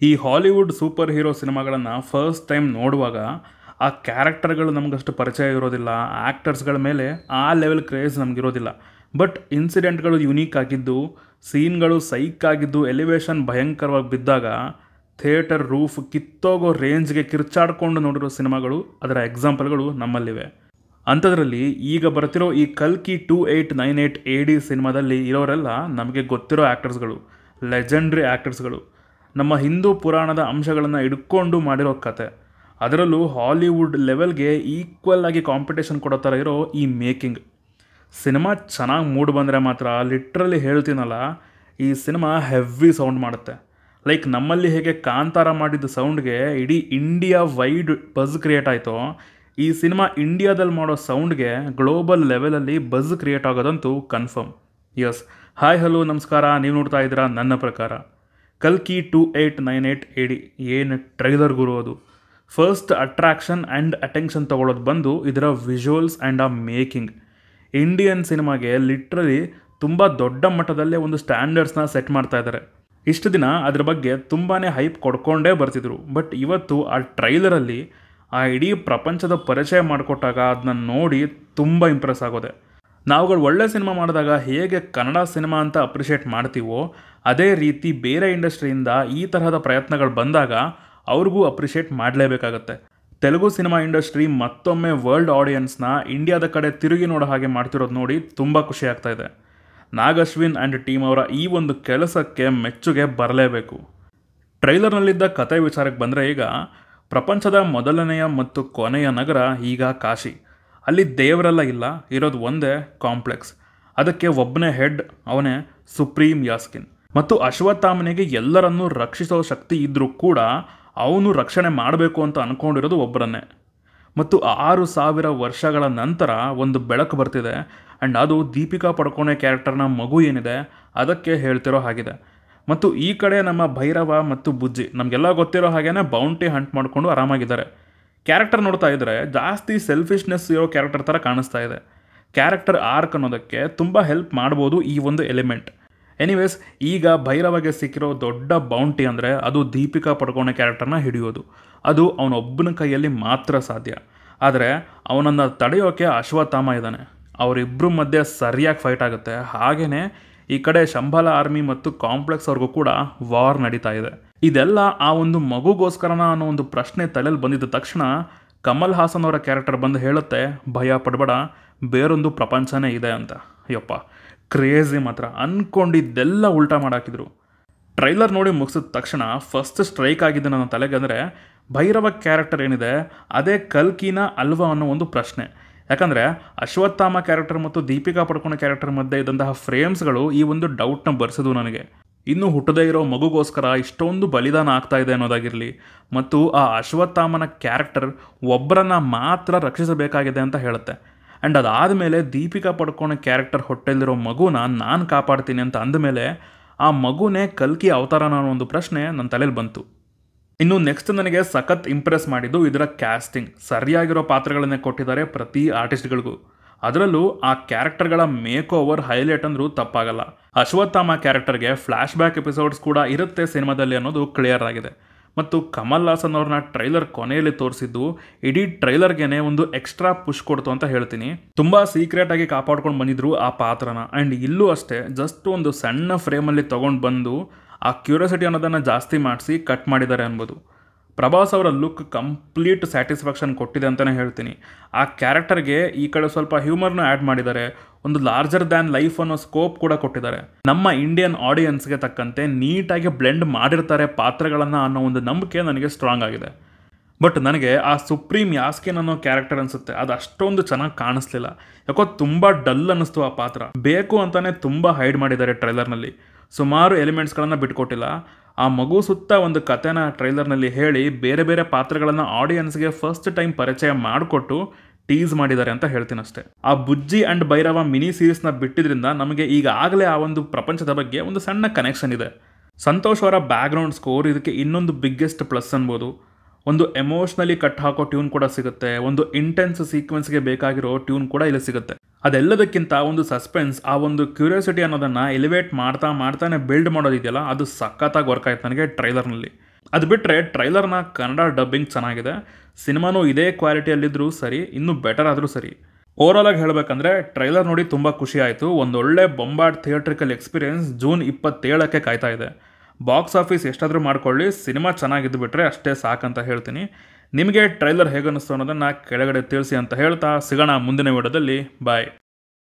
ಈ Hollywood super hero ಸಿನಿಮಾಗಳನ್ನು first time ನೋಡುವಾಗ ಆ ಕ್ಯಾರೆಕ್ಟರ್ಗಳು ನಮಗಷ್ಟು ಪರಿಚಯ ಇರೋದಿಲ್ಲ, ಆ್ಯಕ್ಟರ್ಸ್ಗಳ ಮೇಲೆ ಆ ಲೆವೆಲ್ ಕ್ರೇಜ್ ನಮಗಿರೋದಿಲ್ಲ. ಬಟ್ ಇನ್ಸಿಡೆಂಟ್ಗಳು ಯುನೀಕ್ ಆಗಿದ್ದು, ಸೀನ್ಗಳು ಸೈಕ್ ಆಗಿದ್ದು, ಎಲಿವೇಶನ್ ಭಯಂಕರವಾಗಿ ಬಿದ್ದಾಗ ಥಿಯೇಟರ್ ರೂಫ್ ಕಿತ್ತೋಗೋ ರೇಂಜ್ಗೆ ಕಿರ್ಚಾಡ್ಕೊಂಡು ನೋಡಿರೋ ಸಿನಿಮಾಗಳು, ಅದರ ಎಕ್ಸಾಂಪಲ್ಗಳು ನಮ್ಮಲ್ಲಿವೆ. ಅಂಥದ್ರಲ್ಲಿ ಈಗ ಬರ್ತಿರೋ ಈ ಕಲ್ಕಿ 2898 AD ಸಿನಿಮಾದಲ್ಲಿ ಇರೋರೆಲ್ಲ ನಮಗೆ ಗೊತ್ತಿರೋ ಆ್ಯಕ್ಟರ್ಸ್ಗಳು, ಲೆಜೆಂಡ್ರಿ ಆ್ಯಕ್ಟರ್ಸ್ಗಳು. ನಮ್ಮ ಹಿಂದೂ ಪುರಾಣದ ಅಂಶಗಳನ್ನು ಇಟ್ಕೊಂಡು ಮಾಡಿರೋ ಕತೆ, ಅದರಲ್ಲೂ ಹಾಲಿವುಡ್ ಲೆವೆಲ್ಗೆ ಈಕ್ವಲ್ ಆಗಿ ಕಾಂಪಿಟೇಷನ್ ಕೊಡೋ ಥರ ಇರೋ ಈ ಮೇಕಿಂಗ್. ಸಿನಿಮಾ ಚೆನ್ನಾಗಿ ಮೂಡ್ ಬಂದರೆ ಮಾತ್ರ ಲಿಟ್ರಲಿ ಹೇಳ್ತೀನಲ್ಲ, ಈ ಸಿನಿಮಾ ಹೆವಿ ಸೌಂಡ್ ಮಾಡುತ್ತೆ. ಲೈಕ್ ನಮ್ಮಲ್ಲಿ ಹೇಗೆ ಕಾಂತಾರ ಮಾಡಿದ ಸೌಂಡ್ಗೆ ಇಡೀ ಇಂಡಿಯಾ ವೈಡ್ ಬಜ್ ಕ್ರಿಯೇಟ್ ಆಯಿತೋ, ಈ ಸಿನಿಮಾ ಇಂಡಿಯಾದಲ್ಲಿ ಮಾಡೋ ಸೌಂಡ್ಗೆ ಗ್ಲೋಬಲ್ ಲೆವೆಲಲ್ಲಿ ಬಜ್ ಕ್ರಿಯೇಟ್ ಆಗೋದಂತೂ ಕನ್ಫರ್ಮ್. ಯಸ್, ಹಾಯ್ ಹಲೋ ನಮಸ್ಕಾರ, ನೀವು ನೋಡ್ತಾ ಇದ್ದೀರಾ ನನ್ನ ಪ್ರಕಾರ. ಕಲ್ಕಿ 2898 AD ಏನು ಟ್ರೈಲರ್ ಗುರು ಅದು. ಫಸ್ಟ್ ಅಟ್ರಾಕ್ಷನ್ ಆ್ಯಂಡ್ ಅಟೆನ್ಷನ್ ತೊಗೊಳೋದು ಬಂದು ಇದರ ವಿಜುವಲ್ಸ್ ಆ್ಯಂಡ್ ಆ ಮೇಕಿಂಗ್. ಇಂಡಿಯನ್ ಸಿನಿಮಾಗೆ ಲಿಟ್ರಲಿ ತುಂಬ ದೊಡ್ಡ ಮಟ್ಟದಲ್ಲೇ ಒಂದು ಸ್ಟ್ಯಾಂಡರ್ಡ್ಸ್ನ ಸೆಟ್ ಮಾಡ್ತಾ ಇದ್ದಾರೆ. ಇಷ್ಟು ದಿನ ಅದ್ರ ಬಗ್ಗೆ ತುಂಬಾ ಹೈಪ್ ಕೊಡ್ಕೊಂಡೇ ಬರ್ತಿದ್ರು. ಬಟ್ ಇವತ್ತು ಆ ಟ್ರೈಲರಲ್ಲಿ ಆ ಇಡೀ ಪ್ರಪಂಚದ ಪರಿಚಯ ಮಾಡಿಕೊಟ್ಟಾಗ ಅದನ್ನ ನೋಡಿ ತುಂಬ ಇಂಪ್ರೆಸ್ ಆಗೋದೆ. ನಾವುಗಳು ಒಳ್ಳೆ ಸಿನಿಮಾ ಮಾಡಿದಾಗ ಹೇಗೆ ಕನ್ನಡ ಸಿನಿಮಾ ಅಂತ ಅಪ್ರಿಷಿಯೇಟ್ ಮಾಡ್ತೀವೋ, ಅದೇ ರೀತಿ ಬೇರೆ ಇಂಡಸ್ಟ್ರಿಯಿಂದ ಈ ತರಹದ ಪ್ರಯತ್ನಗಳು ಬಂದಾಗ ಅವ್ರಿಗೂ ಅಪ್ರಿಷಿಯೇಟ್ ಮಾಡಲೇಬೇಕಾಗತ್ತೆ. ತೆಲುಗು ಸಿನಿಮಾ ಇಂಡಸ್ಟ್ರಿ ಮತ್ತೊಮ್ಮೆ ವರ್ಲ್ಡ್ ಆಡಿಯನ್ಸ್ನ ಇಂಡಿಯಾದ ಕಡೆ ತಿರುಗಿ ನೋಡೋ ಹಾಗೆ ಮಾಡ್ತಿರೋದು ನೋಡಿ ತುಂಬ ಖುಷಿ ಆಗ್ತಾ ಇದೆ. ನಾಗ್ ಅಶ್ವಿನ್ ಆ್ಯಂಡ್ ಟೀಮ್ ಅವರ ಈ ಒಂದು ಕೆಲಸಕ್ಕೆ ಮೆಚ್ಚುಗೆ ಬರಲೇಬೇಕು. ಟ್ರೈಲರ್ನಲ್ಲಿದ್ದ ಕತೆ ವಿಚಾರಕ್ಕೆ ಬಂದರೆ, ಈಗ ಪ್ರಪಂಚದ ಮೊದಲನೆಯ ಮತ್ತು ಕೊನೆಯ ನಗರ ಈಗ ಕಾಶಿ. ಅಲ್ಲಿ ದೇವರೆಲ್ಲ ಇಲ್ಲ, ಇರೋದು ಒಂದೇ ಕಾಂಪ್ಲೆಕ್ಸ್. ಅದಕ್ಕೆ ಒಬ್ಬನೇ ಹೆಡ್, ಅವನೇ ಸುಪ್ರೀಂ ಯಾಸ್ಕಿನ್. ಮತ್ತು ಅಶ್ವತ್ಥಾಮನಿಗೆ ಎಲ್ಲರನ್ನೂ ರಕ್ಷಿಸೋ ಶಕ್ತಿ ಇದ್ದರೂ ಕೂಡ ಅವನು ರಕ್ಷಣೆ ಮಾಡಬೇಕು ಅಂತ ಅಂದ್ಕೊಂಡಿರೋದು ಒಬ್ಬರನ್ನೇ. ಮತ್ತು 6000 ವರ್ಷಗಳ ನಂತರ ಒಂದು ಬೆಳಕು ಬರ್ತಿದೆ, ಆ್ಯಂಡ್ ಅದು ದೀಪಿಕಾ ಪಡುಕೋಣೆ ಕ್ಯಾರೆಕ್ಟರ್ನ ಮಗು ಏನಿದೆ ಅದಕ್ಕೆ ಹೇಳ್ತಿರೋ ಹಾಗಿದೆ. ಮತ್ತು ಈ ಕಡೆ ನಮ್ಮ ಭೈರವ ಮತ್ತು ಬುಜ್ಜಿ ನಮಗೆಲ್ಲ ಗೊತ್ತಿರೋ ಹಾಗೇ ಬೌಂಟಿ ಹಂಟ್ ಮಾಡಿಕೊಂಡು ಆರಾಮಾಗಿದ್ದಾರೆ. ಕ್ಯಾರೆಕ್ಟರ್ ನೋಡ್ತಾ ಇದ್ದರೆ ಜಾಸ್ತಿ ಸೆಲ್ಫಿಶ್ನೆಸ್ ಇರೋ ಕ್ಯಾರೆಕ್ಟರ್ ಥರ ಕಾಣಿಸ್ತಾ ಇದೆ. ಕ್ಯಾರೆಕ್ಟರ್ ಆರ್ಕ್ ಅನ್ನೋದಕ್ಕೆ ತುಂಬ ಹೆಲ್ಪ್ ಮಾಡ್ಬೋದು ಈ ಒಂದು ಎಲಿಮೆಂಟ್. ಎನಿವೇಸ್, ಈಗ ಭೈರವಗೆ ಸಿಕ್ಕಿರೋ ದೊಡ್ಡ ಬೌಂಟಿ ಅಂದರೆ ಅದು ದೀಪಿಕಾ ಪಡುಕೋಣೆ ಕ್ಯಾರೆಕ್ಟರ್ನ ಹಿಡಿಯೋದು. ಅದು ಅವನೊಬ್ಬನ ಕೈಯಲ್ಲಿ ಮಾತ್ರ ಸಾಧ್ಯ. ಆದರೆ ಅವನನ್ನು ತಡೆಯೋಕೆ ಅಶ್ವತ್ಥಾಮ ಇದ್ದಾನೆ. ಅವರಿಬ್ಬರ ಮಧ್ಯೆ ಸರಿಯಾಗಿ ಫೈಟ್ ಆಗುತ್ತೆ. ಹಾಗೆಯೇ ಈ ಕಡೆ ಶಂಬಾಲ ಆರ್ಮಿ ಮತ್ತು ಕಾಂಪ್ಲೆಕ್ಸ್ ಅವ್ರಿಗೂ ಕೂಡ ವಾರ್ ನಡೀತಾ ಇದೆ. ಇದೆಲ್ಲ ಆ ಒಂದು ಮಗುಗೋಸ್ಕರನ ಅನ್ನೋ ಒಂದು ಪ್ರಶ್ನೆ ತಲೆಯಲ್ಲಿ ಬಂದಿದ್ದ ತಕ್ಷಣ ಕಮಲ್ ಹಾಸನ್ ಅವರ ಕ್ಯಾರೆಕ್ಟರ್ ಬಂದು ಹೇಳುತ್ತೆ, ಭಯ ಪಡಬೇಡ, ಬೇರೊಂದು ಪ್ರಪಂಚನೇ ಇದೆ ಅಂತ. ಅಯ್ಯಪ್ಪ, ಕ್ರೇಜಿ ಮಾತ್ರ. ಅಂದ್ಕೊಂಡಿದ್ದೆಲ್ಲ ಉಲ್ಟಾ ಮಾಡಾಕಿದ್ರು. ಟ್ರೈಲರ್ ನೋಡಿ ಮುಗಿಸಿದ ತಕ್ಷಣ ಫಸ್ಟ್ ಸ್ಟ್ರೈಕ್ ಆಗಿದೆ ನನ್ನ ತಲೆಗೆ ಅಂದರೆ, ಭೈರವ ಕ್ಯಾರೆಕ್ಟರ್ ಏನಿದೆ ಅದೇ ಕಲ್ಕಿನ ಅಲ್ವಾ ಅನ್ನೋ ಒಂದು ಪ್ರಶ್ನೆ. ಯಾಕಂದರೆ ಅಶ್ವತ್ಥಾಮ ಕ್ಯಾರೆಕ್ಟರ್ ಮತ್ತು ದೀಪಿಕಾ ಪಡುಕೋಣೆ ಕ್ಯಾರೆಕ್ಟರ್ ಮಧ್ಯೆ ಇದ್ದಂತಹ ಫ್ರೇಮ್ಸ್ಗಳು ಈ ಒಂದು ಡೌಟ್ನ ಬರ್ಸಿದ್ವು ನನಗೆ. ಇನ್ನೂ ಹುಟ್ಟದೇ ಇರೋ ಮಗುಗೋಸ್ಕರ ಇಷ್ಟೊಂದು ಬಲಿದಾನ ಆಗ್ತಾ ಇದೆ ಅನ್ನೋದಾಗಿರಲಿ, ಮತ್ತು ಆ ಅಶ್ವತ್ಥಾಮನ ಕ್ಯಾರೆಕ್ಟರ್ ಒಬ್ಬರನ್ನ ಮಾತ್ರ ರಕ್ಷಿಸಬೇಕಾಗಿದೆ ಅಂತ ಹೇಳುತ್ತೆ. ಆ್ಯಂಡ್ ಅದಾದಮೇಲೆ ದೀಪಿಕಾ ಪಡುಕೋಣೆ ಕ್ಯಾರೆಕ್ಟರ್ ಹೊಟ್ಟೆಲಿರೋ ಮಗುನ ನಾನು ಕಾಪಾಡ್ತೀನಿ ಅಂತ ಅಂದಮೇಲೆ ಆ ಮಗುನೇ ಕಲ್ಕಿ ಅವತಾರನ ಅನ್ನೋ ಒಂದು ಪ್ರಶ್ನೆ ನನ್ನ ತಲೆಯಲ್ಲಿ ಬಂತು. ಇನ್ನು ನೆಕ್ಸ್ಟ್ ನನಗೆ ಸಖತ್ ಇಂಪ್ರೆಸ್ ಮಾಡಿದ್ದು ಇದರ ಕ್ಯಾಸ್ಟಿಂಗ್. ಸರಿಯಾಗಿರೋ ಪಾತ್ರಗಳನ್ನೇ ಕೊಟ್ಟಿದ್ದಾರೆ ಪ್ರತಿ ಆರ್ಟಿಸ್ಟ್ಗಳಿಗೂ. ಅದರಲ್ಲೂ ಆ ಕ್ಯಾರೆಕ್ಟರ್ಗಳ ಮೇಕ್ ಓವರ್ ಹೈಲೈಟ್ ಅಂದರೂ ತಪ್ಪಾಗಲ್ಲ. ಅಶ್ವತ್ಥಾಮ ಕ್ಯಾರೆಕ್ಟರ್ಗೆ ಫ್ಲ್ಯಾಶ್ ಬ್ಯಾಕ್ ಎಪಿಸೋಡ್ಸ್ ಕೂಡ ಇರುತ್ತೆ ಸಿನಿಮಾದಲ್ಲಿ ಅನ್ನೋದು ಕ್ಲಿಯರ್ ಆಗಿದೆ. ಮತ್ತು ಕಮಲ್ ಹಾಸನ್ ಅವ್ರನ್ನ ಟ್ರೈಲರ್ ಕೊನೆಯಲ್ಲಿ ತೋರಿಸಿದ್ದು ಇಡೀ ಟ್ರೈಲರ್ಗೆ ಒಂದು ಎಕ್ಸ್ಟ್ರಾ ಪುಷ್ ಕೊಡ್ತು ಅಂತ ಹೇಳ್ತೀನಿ. ತುಂಬ ಸೀಕ್ರೆಟಾಗಿ ಕಾಪಾಡ್ಕೊಂಡು ಬಂದಿದ್ರು ಆ ಪಾತ್ರನ. ಆ್ಯಂಡ್ ಇಲ್ಲೂ ಅಷ್ಟೇ, ಜಸ್ಟ್ ಒಂದು ಸಣ್ಣ ಫ್ರೇಮಲ್ಲಿ ತೊಗೊಂಡು ಬಂದು ಆ ಕ್ಯೂರಿಯಾಸಿಟಿ ಅನ್ನೋದನ್ನು ಜಾಸ್ತಿ ಮಾಡಿಸಿ ಕಟ್ ಮಾಡಿದ್ದಾರೆ ಅನ್ಬೋದು. ಪ್ರಭಾಸ್ ಅವರ ಲುಕ್ ಕಂಪ್ಲೀಟ್ ಸ್ಯಾಟಿಸ್ಫ್ಯಾಕ್ಷನ್ ಕೊಟ್ಟಿದೆ ಅಂತಲೇ ಹೇಳ್ತೀನಿ. ಆ ಕ್ಯಾರೆಕ್ಟರ್ಗೆ ಈ ಕಡೆ ಸ್ವಲ್ಪ ಹ್ಯೂಮರ್ನ ಆ್ಯಡ್ ಮಾಡಿದ್ದಾರೆ, ಒಂದು ಲಾರ್ಜರ್ ದ್ಯಾನ್ ಲೈಫ್ ಅನ್ನೋ ಸ್ಕೋಪ್ ಕೂಡ ಕೊಟ್ಟಿದ್ದಾರೆ. ನಮ್ಮ ಇಂಡಿಯನ್ ಆಡಿಯನ್ಸ್ಗೆ ತಕ್ಕಂತೆ ನೀಟಾಗಿ ಬ್ಲೆಂಡ್ ಮಾಡಿರ್ತಾರೆ ಪಾತ್ರಗಳನ್ನು ಅನ್ನೋ ಒಂದು ನಂಬಿಕೆ ನನಗೆ ಸ್ಟ್ರಾಂಗ್ ಆಗಿದೆ. ಬಟ್ ನನಗೆ ಆ ಸುಪ್ರೀಂ ಯಾಸ್ಕಿನ್ ಅನ್ನೋ ಕ್ಯಾರೆಕ್ಟರ್ ಅನಿಸುತ್ತೆ, ಅದು ಅಷ್ಟೊಂದು ಚೆನ್ನಾಗಿ ಕಾಣಿಸ್ಲಿಲ್ಲ. ಯಾಕೋ ತುಂಬ ಡಲ್ ಅನ್ನಿಸ್ತು ಆ ಪಾತ್ರ. ಬೇಕು ಅಂತಲೇ ತುಂಬ ಹೈಡ್ ಮಾಡಿದ್ದಾರೆ ಟ್ರೈಲರ್ನಲ್ಲಿ. ಸುಮಾರು ಎಲಿಮೆಂಟ್ಸ್ಗಳನ್ನು ಬಿಟ್ಕೊಟ್ಟಿಲ್ಲ. ಆ ಮಗು ಸುತ್ತ ಒಂದು ಕಥೆನ ಟ್ರೈಲರ್ನಲ್ಲಿ ಹೇಳಿ ಬೇರೆ ಬೇರೆ ಪಾತ್ರಗಳನ್ನು ಆಡಿಯನ್ಸ್ಗೆ ಫಸ್ಟ್ ಟೈಮ್ ಪರಿಚಯ ಮಾಡಿಕೊಟ್ಟು ಟೀಸ್ ಮಾಡಿದ್ದಾರೆ ಅಂತ ಹೇಳ್ತೀನಿ ಅಷ್ಟೇ. ಆ ಬುಜ್ಜಿ ಆ್ಯಂಡ್ ಭೈರವ ಮಿನಿ ಸೀರೀಸ್ನ ಬಿಟ್ಟಿದ್ರಿಂದ ನಮಗೆ ಈಗಾಗಲೇ ಆ ಒಂದು ಪ್ರಪಂಚದ ಬಗ್ಗೆ ಒಂದು ಸಣ್ಣ ಕನೆಕ್ಷನ್ ಇದೆ. ಸಂತೋಷ್ ಅವರ ಬ್ಯಾಕ್ಗ್ರೌಂಡ್ ಸ್ಕೋರ್ ಇದಕ್ಕೆ ಇನ್ನೊಂದು ಬಿಗ್ಗೆಸ್ಟ್ ಪ್ಲಸ್ ಅನ್ಬೋದು. ಒಂದು ಎಮೋಷ್ನಲಿ ಕಟ್ ಹಾಕೋ ಟ್ಯೂನ್ ಕೂಡ ಸಿಗುತ್ತೆ, ಒಂದು ಇಂಟೆನ್ಸ್ ಸೀಕ್ವೆನ್ಸ್ಗೆ ಬೇಕಾಗಿರೋ ಟ್ಯೂನ್ ಕೂಡ ಇಲ್ಲಿ ಸಿಗುತ್ತೆ. ಅದೆಲ್ಲದಕ್ಕಿಂತ ಒಂದು ಸಸ್ಪೆನ್ಸ್, ಆ ಒಂದು ಕ್ಯೂರಿಯಾಸಿಟಿ ಅನ್ನೋದನ್ನು ಎಲಿವೇಟ್ ಮಾಡ್ತಾನೆ ಬಿಲ್ಡ್ ಮಾಡೋದಿದೆಯಲ್ಲ, ಅದು ಸಖತ್ತಾಗಿ ವರ್ಕ್ ಆಯ್ತು ನನಗೆ ಟ್ರೈಲರ್ನಲ್ಲಿ. ಅದು ಬಿಟ್ಟರೆ ಟ್ರೈಲರ್ನ ಕನ್ನಡ ಡಬ್ಬಿಂಗ್ ಚೆನ್ನಾಗಿದೆ. ಸಿನಿಮಾನೂ ಇದೇ ಕ್ವಾಲಿಟಿಯಲ್ಲಿದ್ದರೂ ಸರಿ, ಇನ್ನೂ ಬೆಟರ್ ಆದರೂ ಸರಿ. ಓವರಾಲ್ ಆಗಿ ಹೇಳಬೇಕಂದ್ರೆ ಟ್ರೈಲರ್ ನೋಡಿ ತುಂಬ ಖುಷಿ ಆಯಿತು. ಒಂದೊಳ್ಳೆ ಬೊಂಬಾಟ್ ಥಿಯೇಟ್ರಿಕಲ್ ಎಕ್ಸ್ಪೀರಿಯೆನ್ಸ್ ಜೂನ್ 27ಕ್ಕೆ ಕಾಯ್ತಾ ಇದೆ. ಬಾಕ್ಸ್ ಆಫೀಸ್ ಎಷ್ಟಾದರೂ ಮಾಡ್ಕೊಳ್ಳಿ, ಸಿನಿಮಾ ಚೆನ್ನಾಗಿದ್ದು ಬಿಟ್ಟರೆ ಅಷ್ಟೇ ಸಾಕಂತ ಹೇಳ್ತೀನಿ. ನಿಮಗೆ ಟ್ರೈಲರ್ ಹೇಗನ್ನಿಸ್ತು ಅನ್ನೋದನ್ನು ಕೆಳಗಡೆ ತಿಳಿಸಿ ಅಂತ ಹೇಳ್ತಾ ಸಿಗೋಣ ಮುಂದಿನ ವಿಡಿಯೋದಲ್ಲಿ. ಬಾಯ್.